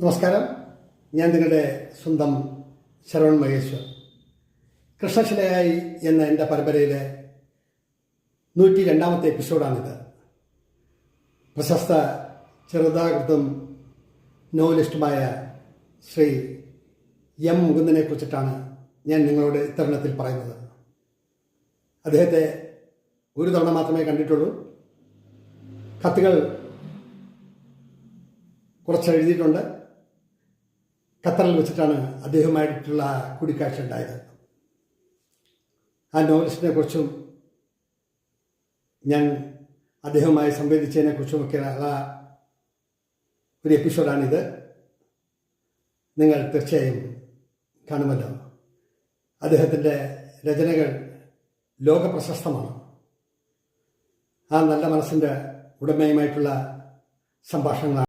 നമസ്കാരം. ഞാൻ നിങ്ങളുടെ സ്വന്തം ശരവൺ മഹേശ്വർ. കൃഷ്ണശിലയായി എന്ന എൻ്റെ പരമ്പരയിലെ 102ാമത്തെ എപ്പിസോഡാണിത്. പ്രശസ്ത ചെറുതാകൃതം നോവലിസ്റ്റുമായ ശ്രീ എം മുകുന്ദനെ കുറിച്ചിട്ടാണ് ഞാൻ നിങ്ങളോട് ഇത്തരുണത്തിൽ പറയുന്നത്. അദ്ദേഹത്തെ ഒരു തവണ മാത്രമേ കണ്ടിട്ടുള്ളൂ. കത്തുകൾ കുറച്ച് എഴുതിയിട്ടുണ്ട്. ഖത്തറിൽ വെച്ചിട്ടാണ് അദ്ദേഹവുമായിട്ടുള്ള കൂടിക്കാഴ്ച ഉണ്ടായത്. ആ നോവലിസ്റ്റിനെ കുറിച്ചും ഞാൻ അദ്ദേഹവുമായി സംവേദിച്ചതിനെ കുറിച്ചുമൊക്കെയുള്ള ഒരു എപ്പിസോഡാണിത്. നിങ്ങൾ തീർച്ചയായും കാണുമല്ലോ. അദ്ദേഹത്തിൻ്റെ രചനകൾ ലോകപ്രശസ്തമാണ്. ആ നല്ല മനസ്സിൻ്റെ ഉടമയുമായിട്ടുള്ള സംഭാഷണങ്ങളാണ്